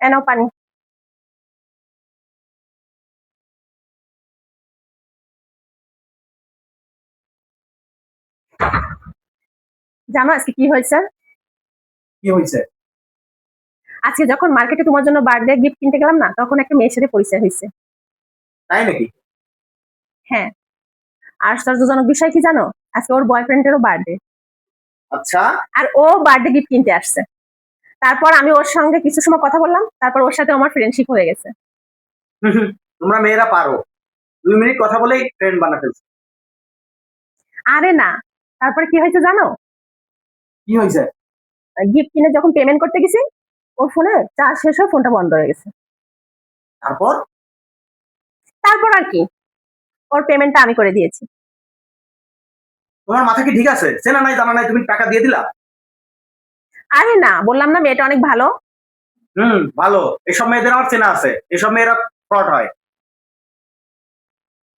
এনাও পানি। জানো আজকে কি হয়েছে? কি হয়েছে? আজকে যখন মার্কেটে তোমার জন্য বার্থডে গিফট কিনতে গেলাম না, তখন একটা মেয়ের সাথে পরিচয় হয়েছে। তাই নাকি? হ্যাঁ, আশ্চর্যজনক বিষয় কি জানো? আজকে ওর বয়ফ্রেন্ডেরও বার্থডে। আচ্ছা। আর ও বার্থডে গিফট কিনতে আসছে। তারপর আমি ওর সঙ্গে কিছু সময় কথা বললাম, তারপর ওর সাথে আমার ফ্রেন্ডশিপ হয়ে গেছে। তোমরা মেয়েরা পারো, 2 মিনিট কথা বলেই ফ্রেন্ড বানা ফেলছো। আরে না, তারপরে কি হয়েছে জানো? কি হয়েছে? গিফট কিনে যখন পেমেন্ট করতে গেছি, ওর ফোনে চার্জ শেষ হয়ে ফোনটা বন্ধ হয়ে গেছে। তারপর? তারপর আর কি, ওর পেমেন্টটা আমি করে দিয়েছি। তোমার মাথা কি ঠিক আছে? চেনা নাই জানা নাই তুমি টাকা দিয়ে দিলা? আরে না, বললাম না মেয়েটা অনেক ভালো। ভালো। এসব মেয়েদের আমার চেনা আছে, এসব মেয়েরা ফ্রড হয়।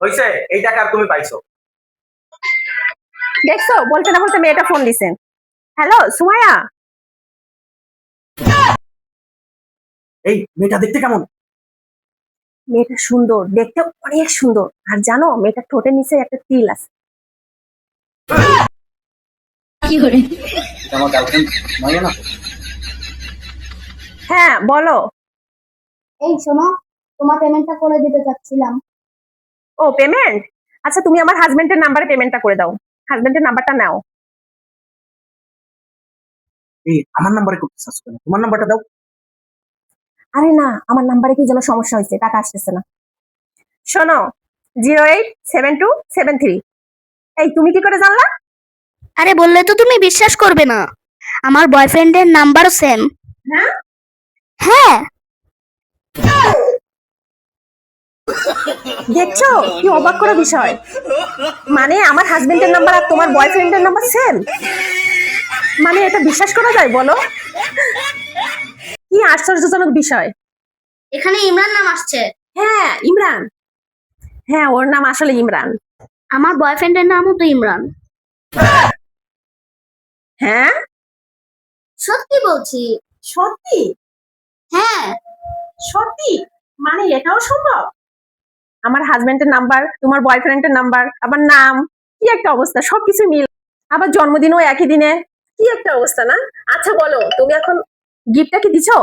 হয়েছে, এই টাকা আর তুমি পাইছো। দেখছো, বলতে না বলতে মেয়েটা ফোন দিছে। হ্যালো সুমাইয়া। এই মেয়েটা দেখতে কেমন? মেয়েটা সুন্দর, দেখতে অনেক সুন্দর। আর জানো, মেয়েটার ঠোঁটের নিচে একটা তিল আছে। আমার গার্লফ্রেন্ড নয় না? হ্যাঁ বলো। এই শোনো, তোমার পেমেন্টটা করে দিতে চাচ্ছিলাম। ও পেমেন্ট, আচ্ছা তুমি আমার হাজবেন্ডের নাম্বারে পেমেন্টটা করে দাও। হাজবেন্ডের নাম্বারটা নাও। এই আমার নাম্বারে করতে চাচ্ছ কেন? তোমার নাম্বারটা দাও। আরে না, আমার নাম্বারে কি যেন সমস্যা হয়েছে, টাকা আসতেছে না। শোনো, 0872773। এই তুমি কি করে জানলা? আরে বললে তো তুমি বিশ্বাস করবে না, আমার বয়ফ্রেন্ডের নাম্বারও সেম। হ্যাঁ, হ্যাঁ। দেখছো কি অবাক করা বিষয়। মানে আমার হাজবেন্ডের নাম্বার আর তোমার বয়ফ্রেন্ডের নাম্বার সেম। মানে এটা বিশ্বাস করা যায় বলো? কি আশ্চর্যজনক বিষয়। এখানে ইমরান নাম আসছে। হ্যাঁ ইমরান। হ্যাঁ, ওর নাম আসলে ইমরান। আমার বয়ফ্রেন্ডের নামও তো ইমরান। হ্যাঁ সত্যি বলছি। সত্যি? হ্যাঁ। সত্যি? মানে এটাও সম্ভব? আমার হাজবেন্ডের নাম্বার, তোমার বয়ফ্রেন্ডের নাম্বার, আবার নাম, কি একটা অবস্থা, সবকিছু মিল। আবার জন্মদিনও একই দিনে, কি একটা অবস্থা না? আচ্ছা বলো, তুমি এখন গিফটটা কি দিছো?